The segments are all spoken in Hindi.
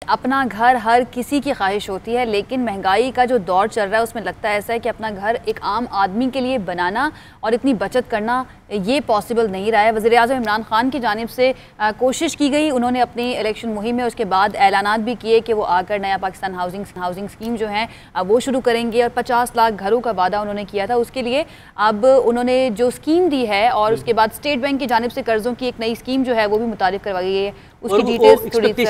अपना घर हर किसी की ख्वाहिश होती है, लेकिन महंगाई का जो दौर चल रहा है उसमें लगता है ऐसा है कि अपना घर एक आम आदमी के लिए बनाना और इतनी बचत करना ये पॉसिबल नहीं रहा है। वज़ीर-ए-आज़म इमरान खान की जानिब से कोशिश की गई, उन्होंने अपनी इलेक्शन मुहिम में उसके बाद ऐलानात भी किए कि वो आकर नया पाकिस्तान हाउसिंग स्कीम जो है वो शुरू करेंगे और 50 लाख घरों का वादा उन्होंने किया था। उसके लिए अब उन्होंने जो स्कीम दी है और उसके बाद स्टेट बैंक की जानिब से कर्ज़ों की एक नई स्कीम जो है वो भी मुतारिफ करवाई गई है। उसकी डिटेल्स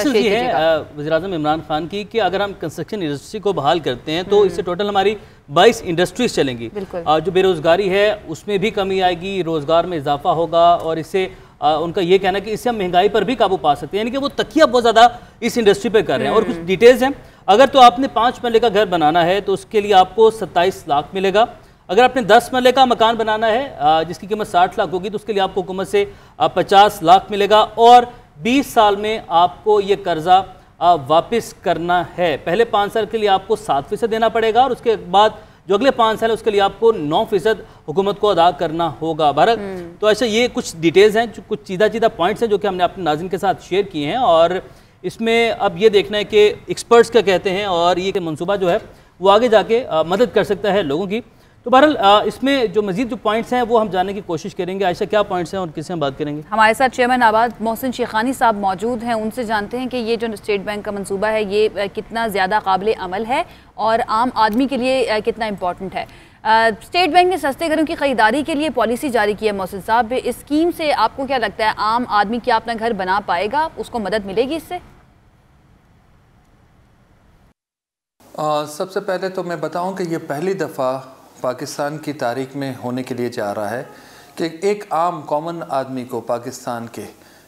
वज़ीर-ए-आज़म इमरान खान की कि अगर हम कंस्ट्रक्शन इंडस्ट्री को बहाल करते हैं तो इससे टोटल हमारी 22 इंडस्ट्रीज चलेंगी। जो बेरोज़गारी है उसमें भी कमी आएगी, रोज़गार में इजाफा होगा और इससे उनका ये कहना है कि इससे हम महंगाई पर भी काबू पा सकते हैं, यानी कि वो तकिया बहुत ज़्यादा इस इंडस्ट्री पर कर रहे हैं। और कुछ डिटेल्स हैं, अगर तो आपने 5 मरले का घर बनाना है तो उसके लिए आपको 27 लाख मिलेगा। अगर आपने 10 मरले का मकान बनाना है जिसकी कीमत 60 लाख होगी तो उसके लिए आपको हुकूमत से 50 लाख मिलेगा और 20 साल में आपको ये कर्जा वापस करना है। पहले 5 साल के लिए आपको 7% देना पड़ेगा और उसके बाद जो अगले 5 साल है उसके लिए आपको 9% हुकूमत को अदा करना होगा। भारत तो ऐसा ये कुछ डिटेल्स हैं, कुछ चीदा पॉइंट्स हैं जो कि हमने अपने नाज़रीन के साथ शेयर किए हैं और इसमें अब ये देखना है कि एक्सपर्ट्स क्या कहते हैं और ये मनसूबा जो है वो आगे जाके मदद कर सकता है लोगों की। तो बहरहाल इसमें जो मजीद जो पॉइंट्स हैं वो हम जानने की कोशिश करेंगे। आयशा, क्या पॉइंट्स हैं और किससे हम बात करेंगे? हमारे साथ चेयरमैन आबाद मोहसिन शेखानी साहब मौजूद हैं, उनसे जानते हैं कि ये जो स्टेट बैंक का मंसूबा है ये कितना ज़्यादा काबिल अमल है और आम आदमी के लिए कितना इम्पोर्टेंट है। स्टेट बैंक ने सस्ते घरों की खरीदारी के लिए पॉलिसी जारी की है। मोहसिन साहब, इस स्कीम से आपको क्या लगता है आम आदमी क्या अपना घर बना पाएगा, उसको मदद मिलेगी इससे? सबसे पहले तो मैं बताऊं कि ये पहली दफ़ा पाकिस्तान की तारीख में होने के लिए जा रहा है कि एक आम कॉमन आदमी को पाकिस्तान के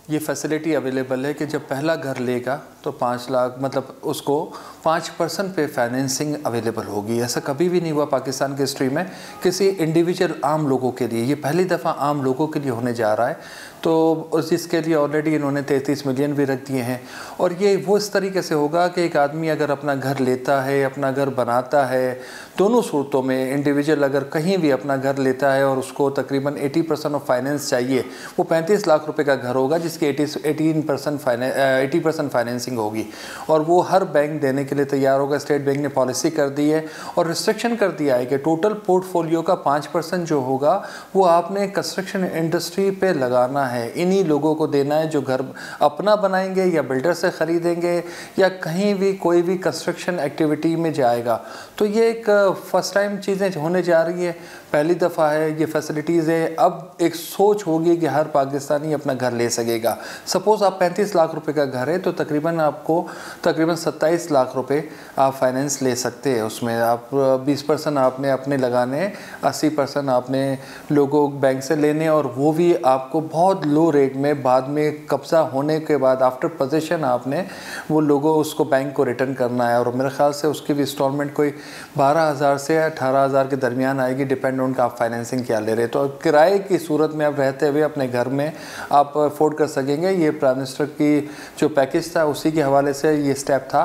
ये फैसिलिटी अवेलेबल है कि जब पहला घर लेगा तो 5 लाख मतलब उसको 5% पे फाइनेंसिंग अवेलेबल होगी। ऐसा कभी भी नहीं हुआ पाकिस्तान की हिस्ट्री में किसी इंडिविजुअल आम लोगों के लिए। ये पहली दफ़ा आम लोगों के लिए होने जा रहा है। तो जिसके लिए ऑलरेडी इन्होंने 33 मिलियन भी रख दिए हैं और ये वो इस तरीके से होगा कि एक आदमी अगर अपना घर लेता है, अपना घर बनाता है, दोनों सूरतों में इंडिविजुअल अगर कहीं भी अपना घर लेता है और उसको तकरीबन 80% ऑफ फाइनेंस चाहिए, वो 35 लाख रुपए का घर होगा जिसकी 80% फाइनेंसिंग होगी और वो हर बैंक देने के लिए तैयार होगा। स्टेट बैंक ने पॉलिसी कर दी है और रिस्ट्रिक्शन कर दिया है कि टोटल पोर्टफोलियो का 5% जो होगा वो आपने कंस्ट्रक्शन इंडस्ट्री पे लगाना है। इन्हीं लोगों को देना है जो घर अपना बनाएंगे या बिल्डर से ख़रीदेंगे या कहीं भी कोई भी कंस्ट्रक्शन एक्टिविटी में जाएगा। तो ये एक फ़र्स्ट टाइम चीज़ें होने जा रही है, पहली दफ़ा है, ये फैसिलिटीज़ है। अब एक सोच होगी कि हर पाकिस्तानी अपना घर ले सकेगा। सपोज़ आप 35 लाख रुपए का घर है तो तकरीबन आपको 27 लाख रुपए आप फाइनेंस ले सकते हैं। उसमें आप 20% आपने अपने लगाने, 80% आपने लोगों बैंक से लेने और वो भी आपको बहुत लो रेट में बाद में कब्ज़ा होने के बाद आफ्टर पोजीशन आपने वो लोगों उसको बैंक को रिटर्न करना है और मेरे ख्याल से उसकी भी इंस्टॉलमेंट कोई 12,000 से 18,000 के दरमियान आएगी, डिपेंड उनका आप फाइनेंसिंग क्या ले रहे। तो किराए की सूरत में आप रहते हुए अपने घर में आप अफोर्ड कर सकेंगे। ये प्राइम मिनिस्टर की जो पैकेज था उसी के हवाले से ये स्टेप था।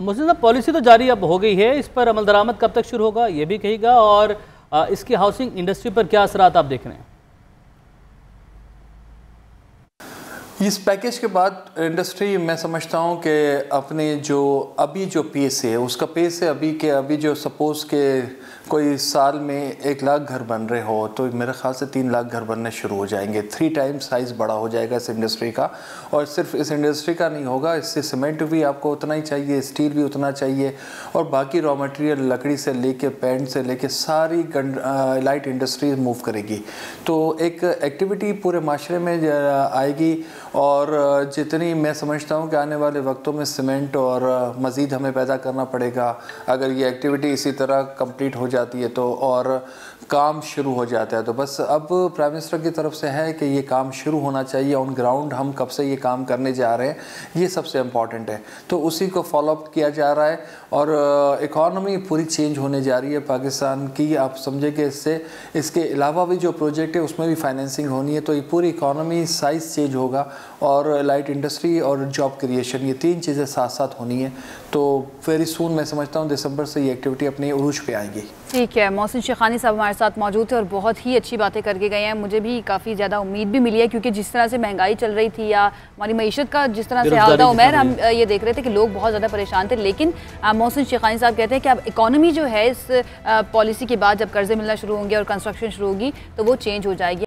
मुझे पॉलिसी तो जारी अब हो गई है, इस पर अमल दरामद कब तक शुरू होगा ये भी कहेगा और इसकी हाउसिंग इंडस्ट्री पर क्या असरात आप देख रहे हैं? इस पैकेज के बाद इंडस्ट्री मैं समझता हूँ कि अपने जो अभी जो पेस है उसका पेस है अभी जो सपोज़ के कोई साल में 1 लाख घर बन रहे हो तो मेरे ख्याल से 3 लाख घर बनने शुरू हो जाएंगे। 3 टाइम्स साइज़ बड़ा हो जाएगा इस इंडस्ट्री का। और सिर्फ इस इंडस्ट्री का नहीं होगा, इससे सीमेंट भी आपको उतना ही चाहिए, स्टील भी उतना चाहिए और बाकी रॉ मटेरियल लकड़ी से लेके पेंट से लेके सारी लाइट इंडस्ट्री मूव करेगी। तो एक एक्टिविटी पूरे माशरे में आएगी और जितनी मैं समझता हूँ कि आने वाले वक्तों में सीमेंट और मज़ीद हमें पैदा करना पड़ेगा अगर ये एक्टिविटी इसी तरह कंप्लीट हो जाती है तो और काम शुरू हो जाता है। तो बस अब प्राइम मिनिस्टर की तरफ से है कि ये काम शुरू होना चाहिए ऑन ग्राउंड। हम कब से ये काम करने जा रहे हैं ये सबसे इम्पॉर्टेंट है, तो उसी को फॉलोअप किया जा रहा है और इकॉनमी पूरी चेंज होने जा रही है पाकिस्तान की। आप समझे कि इसके अलावा भी जो प्रोजेक्ट है उसमें भी फाइनेंसिंग होनी है तो ये पूरी इकॉनमी साइज़ चेंज होगा और लाइट इंडस्ट्री और जॉब क्रिएशन, ये तीन चीज़ें साथ साथ होनी है। तो वेरी सून मैं समझता हूँ दिसंबर से ये एक्टिविटी अपनी उरूज पे आएगी। ठीक है, मोहसिन शेखानी साहब हमारे साथ मौजूद थे और बहुत ही अच्छी बातें करके गए हैं। मुझे भी काफ़ी ज़्यादा उम्मीद भी मिली है, क्योंकि जिस तरह से महंगाई चल रही थी या हमारी मईशत का जिस तरह से हाल था उमैर, हम ये देख रहे थे कि लोग बहुत ज़्यादा परेशान थे। लेकिन मोहसिन शेखानी साहब कहते हैं कि अब इकॉनमी जो है इस पॉलिसी के बाद जब कर्जे मिलना शुरू होंगे और कंस्ट्रक्शन शुरू होगी तो वो चेंज हो जाएगी।